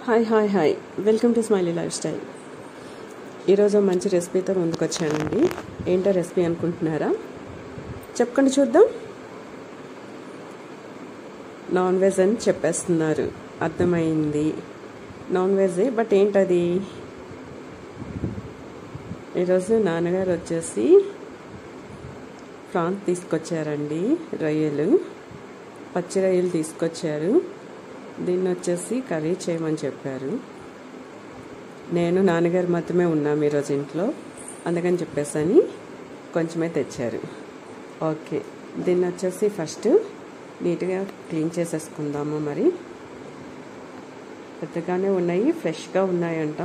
Hi welcome to smiley life style. ఈరోజు మంచి రెసిపీతో ముందుకు వచ్చానండి. ఏంటో రెసిపీ అనుకుంటున్నారా? చెప్పండి చూద్దాం. నాన్ వెజ్ అని చెప్పేస్తున్నారు, అర్థమైంది. నాన్ వెజే, బట్ ఏంటది? ఈరోజు నాన్నగారు వచ్చేసి ప్రాన్స్ తీసుకొచ్చారండి. రొయ్యలు, పచ్చి రొయ్యలు తీసుకొచ్చారు. దీన్ని వచ్చేసి కర్రీ చేయమని చెప్పారు. నేను నాన్నగారు మాత్రమే ఉన్నాము ఈరోజు ఇంట్లో, అందుకని చెప్పేసని కొంచెమే తెచ్చారు. ఓకే, దీన్ని వచ్చేసి ఫస్ట్ నీట్గా క్లీన్ చేసేసుకుందాము. మరి పెద్దగానే ఉన్నాయి, ఫ్రెష్గా ఉన్నాయంట,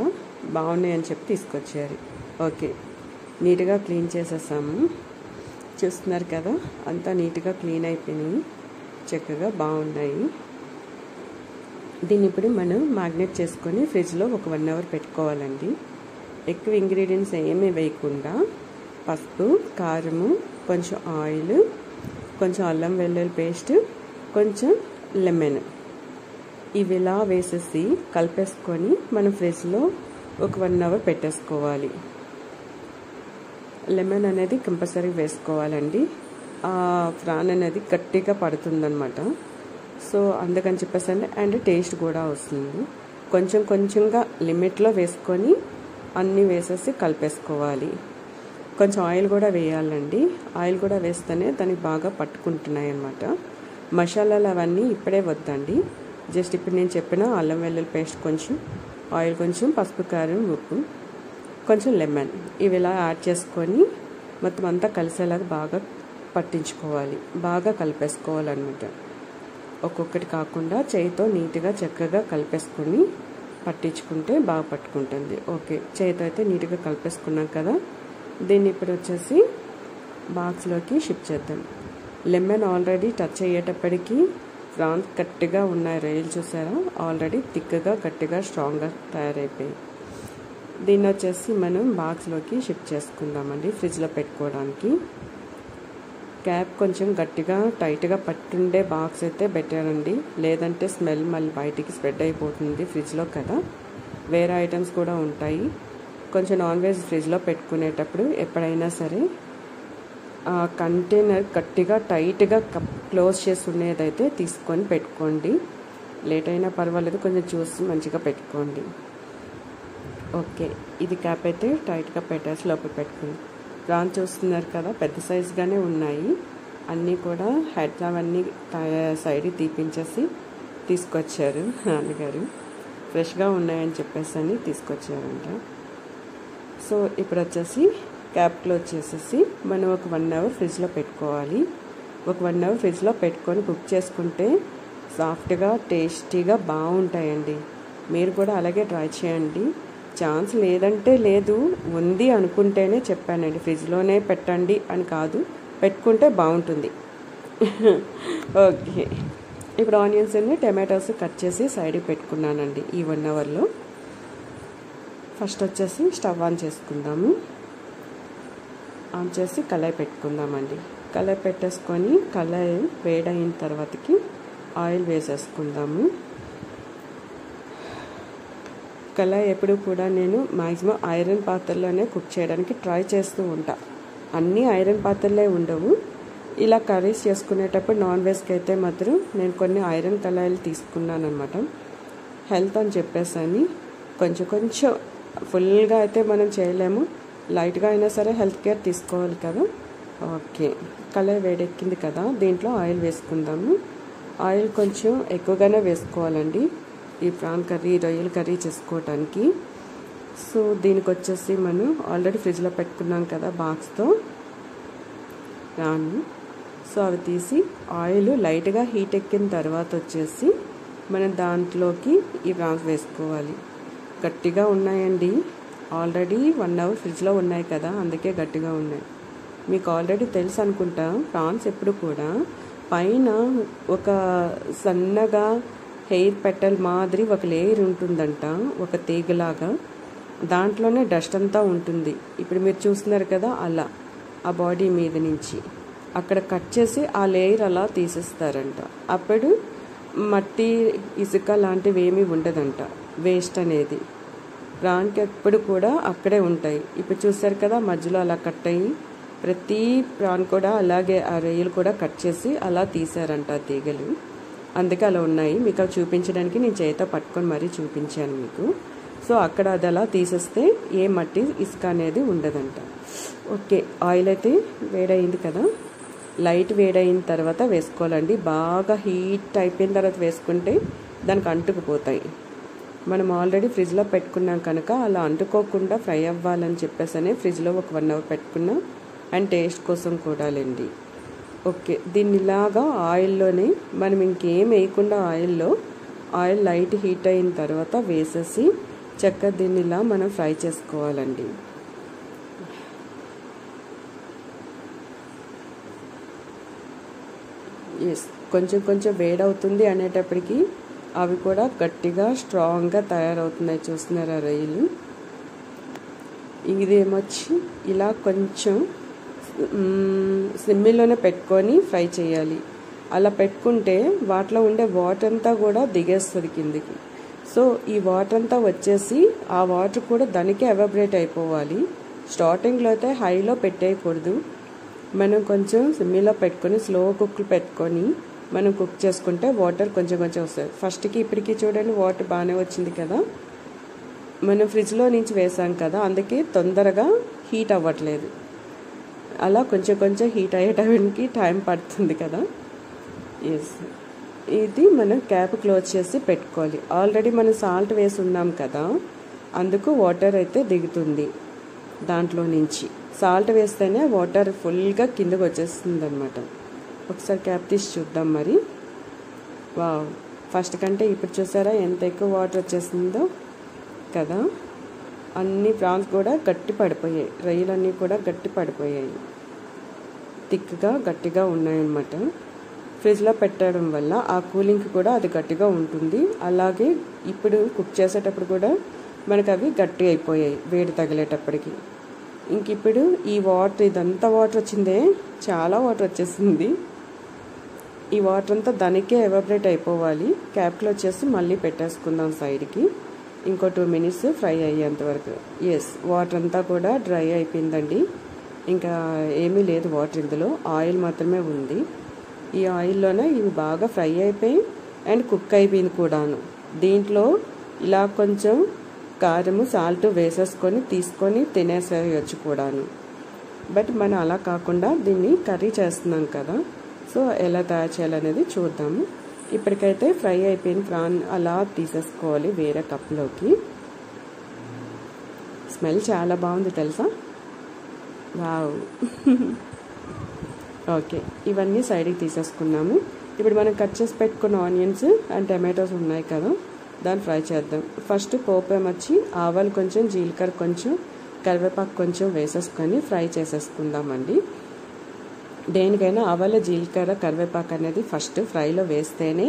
బాగున్నాయని చెప్పి తీసుకొచ్చారు. ఓకే, నీట్గా క్లీన్ చేసేసాము. చూస్తున్నారు కదా, అంతా నీట్గా క్లీన్ అయిపోయినాయి, చక్కగా బాగున్నాయి. దీన్ని ఇప్పుడు మనం మ్యాగ్నేట్ చేసుకొని ఫ్రిడ్జ్లో ఒక 1 అవర్ పెట్టుకోవాలండి. ఎక్కువ ఇంగ్రీడియంట్స్ ఏమీ వేయకుండా పసుపు, కారము, కొంచెం ఆయిల్, కొంచెం అల్లం వెల్లుల్లి పేస్ట్, కొంచెం లెమన్, ఇవి ఇలా వేసేసి కలిపేసుకొని మనం ఫ్రిడ్జ్లో ఒక 1 అవర్ పెట్టేసుకోవాలి. లెమన్ అనేది కంపల్సరీ వేసుకోవాలండి. ఆ ప్రాన్ అనేది గట్టిగా పడుతుందన్నమాట. సో అందుకని చెప్పేసి అండ్ టేస్ట్ కూడా వస్తుంది. కొంచెం కొంచెంగా లిమిట్లో వేసుకొని అన్నీ వేసేసి కలిపేసుకోవాలి. కొంచెం ఆయిల్ కూడా వేయాలండి. ఆయిల్ కూడా వేస్తేనే దానికి బాగా పట్టుకుంటున్నాయి అన్నమాట. మసాలాలు అవన్నీ ఇప్పుడే వద్దండి. జస్ట్ ఇప్పుడు నేను చెప్పిన అల్లం వెల్లుల్లి పేస్ట్, కొంచెం ఆయిల్, కొంచెం పసుపు, కారం, ఉప్పు, కొంచెం లెమన్, ఇవి ఇలా యాడ్ చేసుకొని మొత్తం అంతా కలిసేలాగా బాగా పట్టించుకోవాలి, బాగా కలిపేసుకోవాలన్నమాట. ఒక్కొక్కటి కాకుండా చేయితో నీట్గా చక్కగా కలిపేసుకొని పట్టించుకుంటే బాగా పట్టుకుంటుంది. ఓకే, చేయితో అయితే నీట్గా కలిపేసుకున్నాం కదా. దీన్ని ఇప్పుడు వచ్చేసి బాక్స్లోకి షిఫ్ట్ చేద్దాం. లెమన్ ఆల్రెడీ టచ్ అయ్యేటప్పటికి ప్రాన్స్ గట్టిగా ఉన్నాయి. రొయ్యలు చూసారా, ఆల్రెడీ థిక్గా గట్టిగా స్ట్రాంగ్గా తయారైపోయాయి. దీన్ని వచ్చేసి మనం బాక్స్లోకి షిఫ్ట్ చేసుకుందామండి, ఫ్రిడ్జ్లో పెట్టుకోవడానికి. క్యాప్ కొంచెం గట్టిగా టైట్గా పట్టుండే బాక్స్ అయితే బెటర్ అండి, లేదంటే స్మెల్ మళ్ళీ బయటికి స్ప్రెడ్ అయిపోతుంది ఫ్రిడ్జ్లో కదా. వేరే ఐటమ్స్ కూడా ఉంటాయి. కొంచెం నాన్ వెజ్ ఫ్రిడ్జ్లో పెట్టుకునేటప్పుడు ఎప్పుడైనా సరే ఆ కంటైనర్ గట్టిగా టైట్గా క్లోజ్ చేసి ఉండేదైతే తీసుకొని పెట్టుకోండి. లేట్ అయినా పర్వాలేదు, కొంచెం చూసి మంచిగా పెట్టుకోండి. ఓకే, ఇది క్యాప్ అయితే టైట్గా పెట్టేసి లోపల పెట్టుకుంది. ప్రాన్ చూస్తున్నారు కదా, పెద్ద సైజుగానే ఉన్నాయి. అన్నీ కూడా హెడ్ అవన్నీ సైడ్కి తీపించేసి తీసుకొచ్చారు నాన్నగారు. ఫ్రెష్గా ఉన్నాయని చెప్పేసి అని తీసుకొచ్చారంట. సో ఇప్పుడు వచ్చేసి క్యాప్ క్లోజ్ చేసేసి మనం ఒక 1 అవర్ ఫ్రిడ్జ్లో పెట్టుకోవాలి. ఒక 1 అవర్ ఫ్రిడ్జ్లో పెట్టుకొని కుక్ చేసుకుంటే సాఫ్ట్గా టేస్టీగా బాగుంటాయండి. మీరు కూడా అలాగే ట్రై చేయండి. ఛాన్స్ లేదంటే లేదు, ఉంది అనుకుంటేనే చెప్పానండి. ఫ్రిడ్జ్లోనే పెట్టండి అని కాదు, పెట్టుకుంటే బాగుంటుంది. ఓకే, ఇప్పుడు ఆనియన్స్ అన్ని టమాటోస్ కట్ చేసి సైడ్కి పెట్టుకున్నానండి ఈ 1 అవర్లో. ఫస్ట్ వచ్చేసి స్టవ్ ఆన్ చేసుకుందాము. ఆన్ చేసి కళాయి పెట్టుకుందామండి. కళాయి పెట్టేసుకొని కళాయి వేడైన తర్వాతకి ఆయిల్ వేసేసుకుందాము. కళాయి ఎప్పుడు కూడా నేను మ్యాక్సిమం ఐరన్ పాత్రలోనే కుక్ చేయడానికి ట్రై చేస్తూ ఉంటా. అన్నీ ఐరన్ పాత్రలే ఉండవు. ఇలా కర్రీస్ చేసుకునేటప్పుడు నాన్ వెజ్కి అయితే మాత్రం నేను కొన్ని ఐరన్ కళాయిలు తీసుకున్నాను అనమాట. హెల్త్ అని చెప్పేసి కొంచెం కొంచెం ఫుల్గా అయితే మనం చేయలేము, లైట్గా అయినా సరే హెల్త్ కేర్ తీసుకోవాలి కదా. ఓకే, కళాయి వేడెక్కింది కదా, దీంట్లో ఆయిల్ వేసుకుందాము. ఆయిల్ కొంచెం ఎక్కువగానే వేసుకోవాలండి ఈ ప్రాన్ కర్రీ, రొయ్యల కర్రీ చేసుకోవటానికి. సో దీనికి వచ్చేసి మనం ఆల్రెడీ ఫ్రిడ్జ్లో పెట్టుకున్నాం కదా బాక్స్తో ప్రాన్. సో అవి తీసి ఆయిల్ లైట్గా హీట్ ఎక్కిన తర్వాత వచ్చేసి మనం దాంట్లోకి ఈ ప్రాన్స్ వేసుకోవాలి. గట్టిగా ఉన్నాయండి, ఆల్రెడీ 1 అవర్ ఫ్రిడ్జ్లో ఉన్నాయి కదా, అందుకే గట్టిగా ఉన్నాయి. మీకు ఆల్రెడీ తెలుసు అనుకుంటా, ప్రాన్స్ ఎప్పుడు కూడా పైన ఒక సన్నగా హెయిర్ పెటల్ మాదిరి ఒక లేయర్ ఉంటుందంట, ఒక తీగలాగా. దాంట్లోనే డస్ట్ అంతా ఉంటుంది. ఇప్పుడు మీరు చూస్తున్నారు కదా, అలా ఆ బాడీ మీద నుంచి అక్కడ కట్ చేసి ఆ లేయర్ అలా తీసేస్తారంట. అప్పుడు మట్టి, ఇసుక లాంటివి ఏమీ ఉండదంట. వేస్ట్ అనేది. ప్రాన్కి ఎప్పుడు కూడా అక్కడే ఉంటాయి. ఇప్పుడు చూసారు కదా మధ్యలో అలా కట్ అయ్యి, ప్రతి ప్రాన్ కూడా అలాగే ఆ రొయ్యలు కూడా కట్ చేసి అలా తీసారంట తీగలు. అందుకే అలా ఉన్నాయి. మీకు అవి చూపించడానికి నేను చేతితో పట్టుకొని మరీ చూపించాను మీకు. సో అక్కడ అది అలా తీసేస్తే ఏ మట్టి ఇసుక అనేది ఉండదంట. ఓకే, ఆయిల్ అయితే వేడయింది కదా. లైట్ వేడైన తర్వాత వేసుకోవాలండి. బాగా హీట్ అయిపోయిన తర్వాత వేసుకుంటే దానికి అంటుకుపోతాయి. మనం ఆల్రెడీ ఫ్రిడ్జ్లో పెట్టుకున్నాం కనుక అలా అంటుకోకుండా ఫ్రై అవ్వాలని చెప్పేసి ఫ్రిడ్జ్లో ఒక 1 అవర్ పెట్టుకున్నాం. అండ్ టేస్ట్ కోసం కూడా లేండి. ఓకే, దీన్ని ఇలాగా ఆయిల్లోనే మనం ఇంకేం వేయకుండా ఆయిల్ లైట్ హీట్ అయిన తర్వాత వేసేసి చక్కగా దీన్ని ఇలా మనం ఫ్రై చేసుకోవాలండి. ఎస్, కొంచెం కొంచెం వేడవుతుంది అనేటప్పటికి అవి కూడా గట్టిగా స్ట్రాంగ్గా తయారవుతున్నాయి. చూస్తున్నారా రొయ్యలు? ఇదేమొచ్చి ఇలా కొంచెం సిమ్మిలోనే పెట్టుకొని ఫ్రై చేయాలి. అలా పెట్టుకుంటే వాటిలో ఉండే వాటర్ అంతా కూడా దిగేస్తుంది కిందికి. సో ఈ వాటర్ అంతా వచ్చేసి ఆ వాటర్ కూడా దానికే ఎవాపరేట్ అయిపోవాలి. స్టార్టింగ్లో అయితే హైలో పెట్టేయకూడదు. మనం కొంచెం సిమ్మిలో పెట్టుకొని స్లో కుక్ పెట్టుకొని మనం కుక్ చేసుకుంటే వాటర్ కొంచెం కొంచెం వస్తుంది. ఫస్ట్కి ఇప్పటికి చూడండి వాటర్ బాగానే వచ్చింది కదా. మనం ఫ్రిడ్జ్లో నుంచి వేసాం కదా, అందుకే తొందరగా హీట్ అవ్వట్లేదు. అలా కొంచెం కొంచెం హీట్ అయ్యేటానికి టైం పడుతుంది కదా. ఎస్, ఇది మనం క్యాప్ క్లోజ్ చేసి పెట్టుకోవాలి. ఆల్రెడీ మనం సాల్ట్ వేసి ఉన్నాం కదా, అందుకు వాటర్ అయితే దిగుతుంది. దాంట్లో నుంచి సాల్ట్ వేస్తేనే వాటర్ ఫుల్గా కిందకు వచ్చేస్తుంది అనమాట. ఒకసారి క్యాప్ తీసి చూద్దాం మరి. వావ్, ఫస్ట్ కంటే ఇప్పుడు చూసారా ఎంత ఎక్కువ వాటర్ వచ్చేసిందో కదా. అన్ని ప్రాన్స్ కూడా గట్టి పడిపోయాయి, రొయ్యలన్నీ కూడా గట్టి పడిపోయాయి, థిక్గా గట్టిగా ఉన్నాయన్నమాట. ఫ్రిడ్జ్లో పెట్టడం వల్ల ఆ కూలింగ్కి కూడా అది గట్టిగా ఉంటుంది. అలాగే ఇప్పుడు కుక్ చేసేటప్పుడు కూడా మనకు అవి గట్టి అయిపోయాయి వేడి తగిలేటప్పటికి. ఇంక ఇప్పుడు ఈ వాటర్, ఇదంతా వాటర్ వచ్చిందే, చాలా వాటర్ వచ్చేసింది. ఈ వాటర్ అంతా దానికే ఎవాపరేట్ అయిపోవాలి. క్యాప్లో వచ్చేసి మళ్ళీ పెట్టేసుకుందాం సైడ్కి. ఇంకో 2 మినిట్స్ ఫ్రై అయ్యేంత వరకు. ఎస్, వాటర్ అంతా కూడా డ్రై అయిపోయిందండి. ఇంకా ఏమీ లేదు వాటర్, ఇందులో ఆయిల్ మాత్రమే ఉంది. ఈ ఆయిల్లోనే ఇవి బాగా ఫ్రై అయిపోయి అండ్ కుక్ అయిపోయింది కూడాను. దీంట్లో ఇలా కొంచెం కారము సాల్ట్ వేసేసుకొని తీసుకొని తినేసేయచ్చు కూడాను. బట్ మనం అలా కాకుండా దీన్ని కర్రీ చేస్తున్నాం కదా, సో ఎలా తయారు చేయాలనేది చూద్దాము. ఇప్పటికైతే ఫ్రై అయిపోయిన ప్రాన్ అలా తీసేసుకోవాలి వేరే కప్లోకి. స్మెల్ చాలా బాగుంది తెలుసా. వావ్. ఓకే, ఇవన్నీ సైడ్కి తీసేసుకున్నాము. ఇప్పుడు మనం కట్ చేసి పెట్టుకున్న ఆనియన్స్ అండ్ టమాటోస్ ఉన్నాయి కదా, దాన్ని ఫ్రై చేద్దాం. ఫస్ట్ పోపు ఏమొచ్చి ఆవాలు కొంచెం, జీలకర్ర కొంచెం, కరివేపాకు కొంచెం వేసేసుకొని ఫ్రై చేసేసుకుందామండి. దేనికైనా ఆవాలు, జీలకర్ర, కరివేపాకు అనేది ఫస్ట్ ఫ్రైలో వేస్తేనే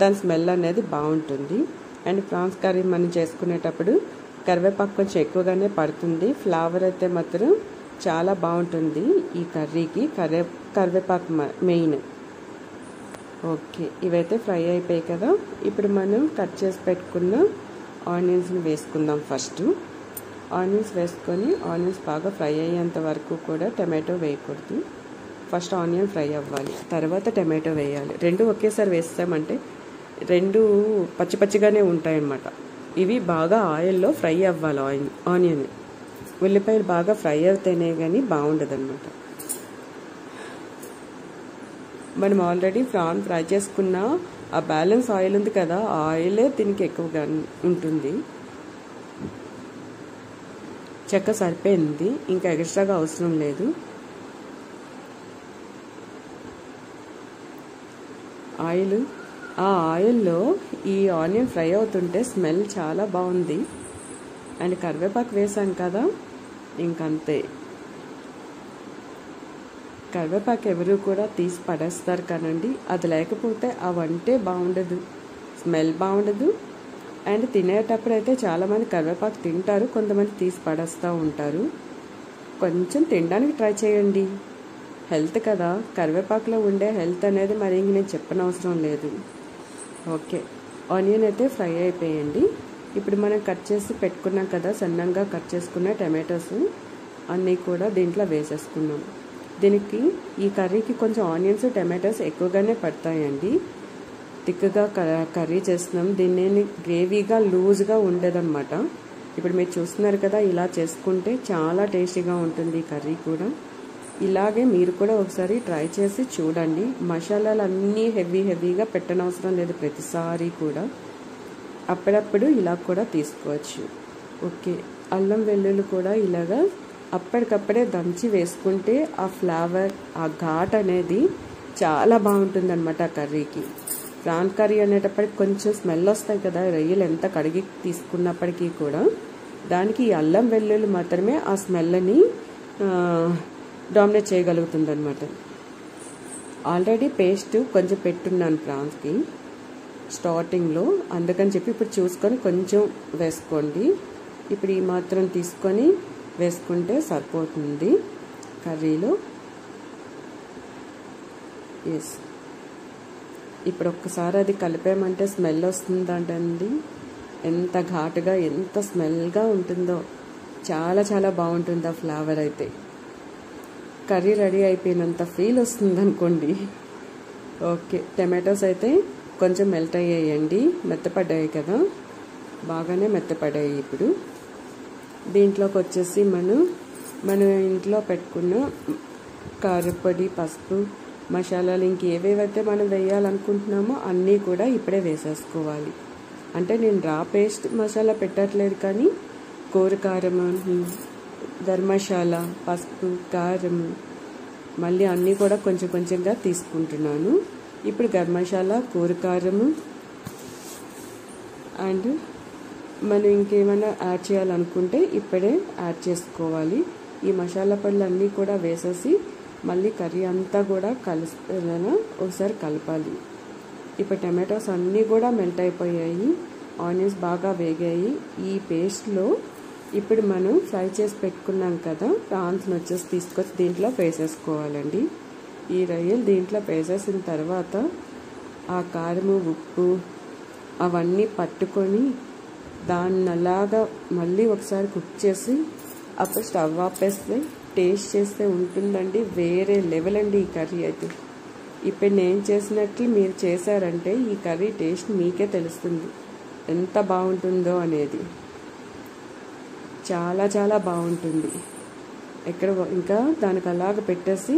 దాని స్మెల్ అనేది బాగుంటుంది. అండ్ ప్రాన్స్ కర్రీ మనం చేసుకునేటప్పుడు కరివేపాకు కొంచెం ఎక్కువగానే పడుతుంది. ఫ్లేవర్ అయితే మాత్రం చాలా బాగుంటుంది ఈ కర్రీకి. కరివేపాకు మెయిన్. ఓకే, ఇవైతే ఫ్రై అయిపోయాయి కదా. ఇప్పుడు మనం కట్ చేసి పెట్టుకున్న ఆనియన్స్ని వేసుకుందాం. ఫస్ట్ ఆనియన్స్ వేసుకొని ఆనియన్స్ బాగా ఫ్రై అయ్యేంత వరకు కూడా టమాటో వేయకూడదు. ఫస్ట్ ఆనియన్ ఫ్రై అవ్వాలి, తర్వాత టమాటో వేయాలి. రెండు ఒకేసారి వేస్తామంటే రెండు పచ్చి పచ్చిగానే ఉంటాయన్నమాట. ఇవి బాగా ఆయిల్లో ఫ్రై అవ్వాలి. ఆనియన్, ఉల్లిపాయలు బాగా ఫ్రై అవుతేనే కానీ బాగుండదు అనమాట. మనం ఆల్రెడీ ప్రాన్ ఫ్రై చేసుకున్న ఆ బ్యాలెన్స్ ఆయిల్ ఉంది కదా, ఆ ఆయిలే దీనికి ఎక్కువగా ఉంటుంది. చెక్క సరిపోయింది, ఇంకా ఎక్స్ట్రాగా అవసరం లేదు. ఆ ఆయిల్లో ఈ ఆనియన్ ఫ్రై అవుతుంటే స్మెల్ చాలా బాగుంది. అండ్ కరివేపాకు వేసాం కదా, ఇంకంతే. కరివేపాకు ఎవరు కూడా తీసి పడేస్తారు కానండి, అది లేకపోతే ఆ వంటే బాగుండదు, స్మెల్ బాగుండదు. అండ్ తినేటప్పుడు అయితే చాలామంది కరివేపాకు తింటారు, కొంతమంది తీసి పడేస్తూ ఉంటారు. కొంచెం తినడానికి ట్రై చేయండి, హెల్త్ కదా. కరివేపాకులో ఉండే హెల్త్ అనేది మరి ఇంక నేను చెప్పనవసరం లేదు. ఓకే, ఆనియన్ అయితే ఫ్రై అయిపోయండి. ఇప్పుడు మనం కట్ చేసి పెట్టుకున్నాం కదా, సన్నంగా కట్ చేసుకున్న టమాటోస్ అన్నీ కూడా దీంట్లో వేసేసుకున్నాం. దీనికి ఈ కర్రీకి కొంచెం ఆనియన్స్ టమాటోస్ ఎక్కువగానే పడతాయండి. థిక్గా కర్రీ చేస్తున్నాం, దీన్ని గ్రేవీగా లూజ్గా ఉండదన్నమాట. ఇప్పుడు మీరు చూస్తున్నారు కదా, ఇలా చేసుకుంటే చాలా టేస్టీగా ఉంటుంది ఈ కర్రీ కూడా. ఇలాగే మీరు కూడా ఒకసారి ట్రై చేసి చూడండి. మసాలాలు అన్నీ హెవీగా పెట్టనవసరం లేదు ప్రతిసారి కూడా, అప్పుడప్పుడు ఇలా కూడా తీసుకోవచ్చు. ఓకే, అల్లం వెల్లుల్లి కూడా ఇలాగా అప్పటికప్పుడే దంచి వేసుకుంటే ఆ ఫ్లేవర్, ఆ ఘాట్ అనేది చాలా బాగుంటుంది అనమాట ఆ కర్రీకి. ప్రాన్ కర్రీ అనేటప్పటికి కొంచెం స్మెల్ వస్తాయి కదా, రొయ్యలు ఎంత కడిగి తీసుకున్నప్పటికీ కూడా. దానికి ఈ అల్లం వెల్లుల్లి మాత్రమే ఆ స్మెల్ని డామినేట్ చేయగలుగుతుంది అనమాట. ఆల్రెడీ పేస్ట్ కొంచెం పెట్టున్నాను ప్రాన్స్కి స్టార్టింగ్లో, అందుకని చెప్పి ఇప్పుడు చూసుకొని కొంచెం వేసుకోండి. ఇప్పుడు ఈ మాత్రం తీసుకొని వేసుకుంటే సరిపోతుంది కర్రీలో. ఎస్, ఇప్పుడు ఒక్కసారి అది కలిపామంటే స్మెల్ వస్తుందంటండి. ఎంత ఘాటుగా ఎంత స్మెల్గా ఉంటుందో, చాలా చాలా బాగుంటుంది ఆ ఫ్లేవర్ అయితే. కర్రీ రెడీ అయిపోయినంత ఫీల్ వస్తుంది అనుకోండి. ఓకే, టమాటోస్ అయితే కొంచెం మెల్ట్ అయ్యాయండి, మెత్తపడ్డాయి కదా, బాగానే మెత్తపడ్డాయి. ఇప్పుడు దీంట్లోకి వచ్చేసి మన ఇంట్లో పెట్టుకున్న కారపొడి, పసుపు, మసాలాలు ఇంకేవేవైతే మనం వేయాలనుకుంటున్నామో అన్నీ కూడా ఇప్పుడే వేసేసుకోవాలి. అంటే నేను రా పేస్ట్ మసాలా పెట్టట్లేదు, కానీ కూరకారం, గరం మసాలా, పసుపు, కారం మళ్ళీ అన్నీ కూడా కొంచెం కొంచెంగా తీసుకుంటున్నాను. ఇప్పుడు గరం మసాలా, కూరకారము అండ్ మనం ఇంకేమైనా యాడ్ చేయాలనుకుంటే ఇప్పుడే యాడ్ చేసుకోవాలి. ఈ మసాలా పొడులు అన్నీ కూడా వేసేసి మళ్ళీ కర్రీ అంతా కూడా ఒకసారి కలపాలి. ఇప్పుడు టమాటోస్ అన్నీ కూడా మెల్ట్ అయిపోయాయి, ఆనియన్స్ బాగా వేగాయి. ఈ పేస్ట్లో ఇప్పుడు మనం ఫ్రై చేసి పెట్టుకున్నాం కదా ప్రాన్స్ని వచ్చేసి తీసుకొచ్చి దీంట్లో వేసేసుకోవాలండి. ఈ రొయ్యలు దీంట్లో వేసేసిన తర్వాత ఆ కారము, ఉప్పు అవన్నీ పట్టుకొని దాన్ని అలాగా మళ్ళీ ఒకసారి కుక్ చేసి అప్పుడు స్టవ్ ఆపేస్తే టేస్ట్ చేస్తే ఉంటుందండి, వేరే లెవెల్ అండి ఈ కర్రీ అయితే. ఇప్పుడు నేను చేసినట్లు మీరు చేశారంటే ఈ కర్రీ టేస్ట్ మీకే తెలుస్తుంది ఎంత బాగుంటుందో అనేది. చాలా చాలా బాగుంటుంది. ఎక్కడ ఇంకా దానికి అలాగ పెట్టేసి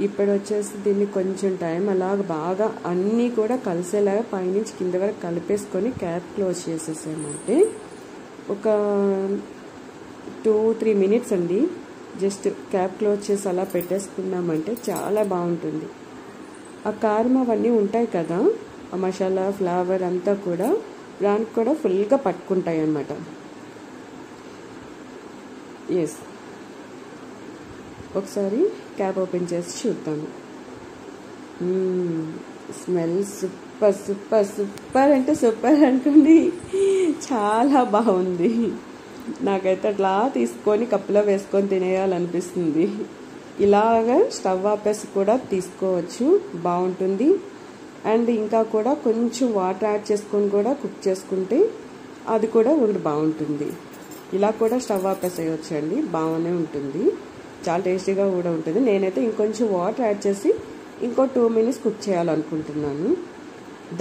ఇప్పుడు వచ్చేసి దీన్ని కొంచెం టైం అలాగ బాగా అన్నీ కూడా కలిసేలాగా పైనుంచి కింద వరకు కలిపేసుకొని క్యాప్ క్లోజ్ చేసేసామంటే ఒక 2-3 మినిట్స్ అండి, జస్ట్ క్యాప్ క్లోజ్ చేసి అలా పెట్టేసుకున్నామంటే చాలా బాగుంటుంది. ఆ కారం అవన్నీ ఉంటాయి కదా, ఆ మసాలా ఫ్లేవర్ అంతా కూడా దానికి కూడా ఫుల్గా పట్టుకుంటాయి అన్నమాట. ఎస్, ఒకసారి క్యాప్ ఓపెన్ చేసి చూద్దాము. స్మెల్ సూపర్ సూపర్ సూపర్ అంటే సూపర్ అనుకోండి, చాలా బాగుంది. నాకైతే అట్లా తీసుకొని కప్పులో వేసుకొని తినేయాలనిపిస్తుంది. ఇలాగా స్టవ్ ఆపేసి కూడా తీసుకోవచ్చు, బాగుంటుంది. అండ్ ఇంకా కూడా కొంచెం వాటర్ యాడ్ చేసుకొని కూడా కుక్ చేసుకుంటే అది కూడా ఒకటి బాగుంటుంది. ఇలా కూడా స్టవ్ ఆపేసేయచ్చు అండి, బాగానే ఉంటుంది, చాలా టేస్టీగా కూడా ఉంటుంది. నేనైతే ఇంకొంచెం వాటర్ యాడ్ చేసి ఇంకో 2 మినిట్స్ కుక్ చేయాలనుకుంటున్నాను.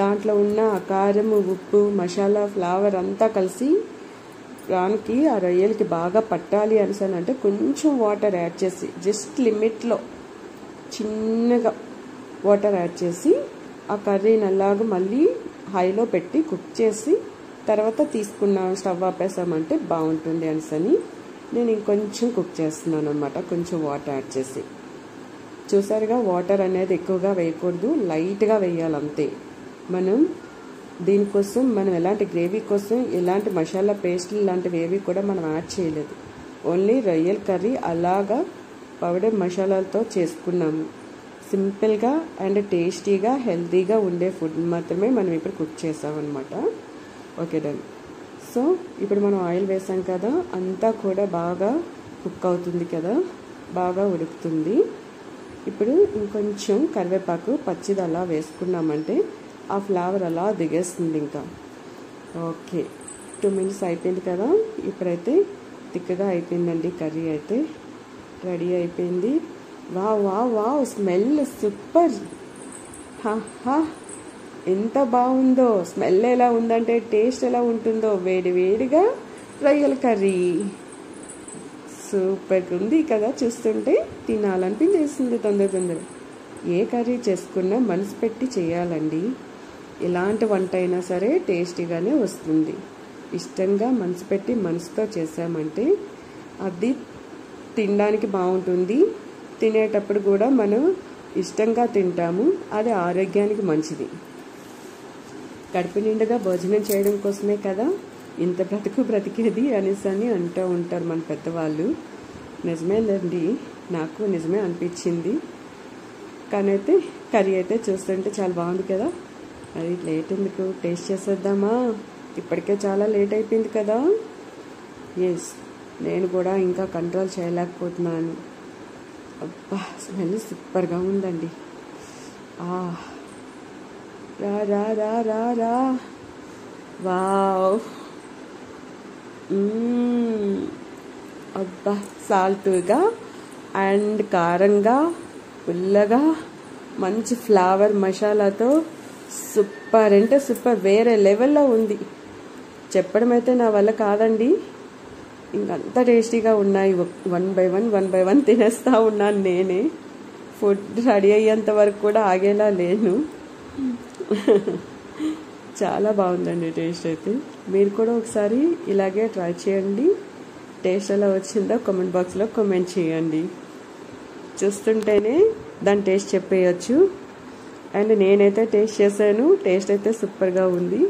దాంట్లో ఉన్న కారం, ఉప్పు, మసాలా ఫ్లేవర్ అంతా కలిసి ప్రాన్కి ఆ రొయ్యలకి బాగా పట్టాలి అంటే కొంచెం వాటర్ యాడ్ చేసి జస్ట్ లిమిట్లో చిన్నగా వాటర్ యాడ్ చేసి ఆ కర్రీని అలాగా మళ్ళీ హైలో పెట్టి కుక్ చేసి తర్వాత తీసుకున్న స్టవ్ ఆపేసామంటే బాగుంటుంది అని నేను ఇంకొంచెం కుక్ చేస్తున్నాను అనమాట, కొంచెం వాటర్ యాడ్ చేసి. చూసారుగా, వాటర్ అనేది ఎక్కువగా వేయకూడదు, లైట్గా వేయాలి అంతే. మనం దీనికోసం మనం ఎలాంటి గ్రేవీ కోసం ఎలాంటి మసాలా పేస్ట్లు ఇలాంటివి ఏవి కూడా మనం యాడ్ చేయలేదు. ఓన్లీ రొయ్యల కర్రీ అలాగా పౌడర్ మసాలాలతో చేసుకున్నాము. సింపుల్గా అండ్ టేస్టీగా హెల్తీగా ఉండే ఫుడ్ మాత్రమే మనం ఇప్పుడు కుక్ చేసామన్నమాట. Okay, done. సో ఇప్పుడు మనం ఆయిల్ వేసాం కదా, అంతా కూడా బాగా కుక్ అవుతుంది కదా, బాగా ఉడుకుతుంది. ఇప్పుడు ఇంకొంచెం కరివేపాకు పచ్చిది అలా వేసుకున్నామంటే ఆ ఫ్లేవర్ అలా దిగేస్తుంది. ఇంకా ఓకే 2 మినిట్స్ అయిపోయింది కదా. ఇప్పుడైతే థిక్గా అయిపోయిందండి కర్రీ అయితే రెడీ అయిపోయింది. Wow wow wow smell super. ఎంత బాగుందో స్మెల్. ఎలా ఉందంటే టేస్ట్ ఎలా ఉంటుందో వేడి వేడిగా రొయ్యల కర్రీ సూపర్గా ఉంది కదా. చూస్తుంటే తినాలనిపించేస్తుంది తొందర. ఏ కర్రీ చేసుకున్నా మనసు పెట్టి చేయాలండి. ఎలాంటి వంట అయినా సరే టేస్టీగానే వస్తుంది. ఇష్టంగా మనసు పెట్టి మనసుతో చేసామంటే అది తినడానికి బాగుంటుంది. తినేటప్పుడు కూడా మనం ఇష్టంగా తింటాము. అది ఆరోగ్యానికి మంచిది. కడుపు నిండుగా భోజనం చేయడం కోసమే కదా ఇంత బ్రతికేది అనేసి అంటూ ఉంటారు మన పెద్దవాళ్ళు. నిజమేనండి, నాకు నిజమే అనిపించింది. కానీ అయితే కర్రీ అయితే చూస్తుంటే చాలా బాగుంది కదా. అది లేట్ ఎందుకు, టేస్ట్ చేసేద్దామా? ఇప్పటికే చాలా లేట్ అయిపోయింది కదా. ఎస్, నేను కూడా ఇంకా కంట్రోల్ చేయలేకపోతున్నాను. అబ్బా స్మెల్ సూపర్గా ఉందండి. రా రా రా రా రా వావ్. అబ్బా సాల్ట్గా అండ్ కారంగా పుల్లగా మంచి ఫ్లేవర్ మసాలాతో సూపర్ అంటే సూపర్, వేరే లెవెల్లో ఉంది. చెప్పడం అయితే నా వల్ల కాదండి. ఇంకంత టేస్టీగా ఉన్నాయి. 1 బై 1 తినేస్తూ ఉన్నాను నేనే. ఫుడ్ రెడీ అయ్యేంత వరకు కూడా ఆగేలా లేను. చాలా బాగుందండి టేస్ట్ అయితే. మీరు కూడా ఒకసారి ఇలాగే ట్రై చేయండి. టేస్ట్ ఎలా వచ్చిందో కామెంట్ బాక్స్లో కామెంట్ చేయండి. చూస్తుంటేనే దాని టేస్ట్ చెప్పేయచ్చు. అండ్ నేనైతే టేస్ట్ చేశాను. టేస్ట్ అయితే సూపర్గా ఉంది.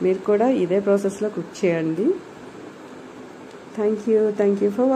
మీరు కూడా ఇదే ప్రాసెస్లో కుక్ చేయండి. Thank you for watching.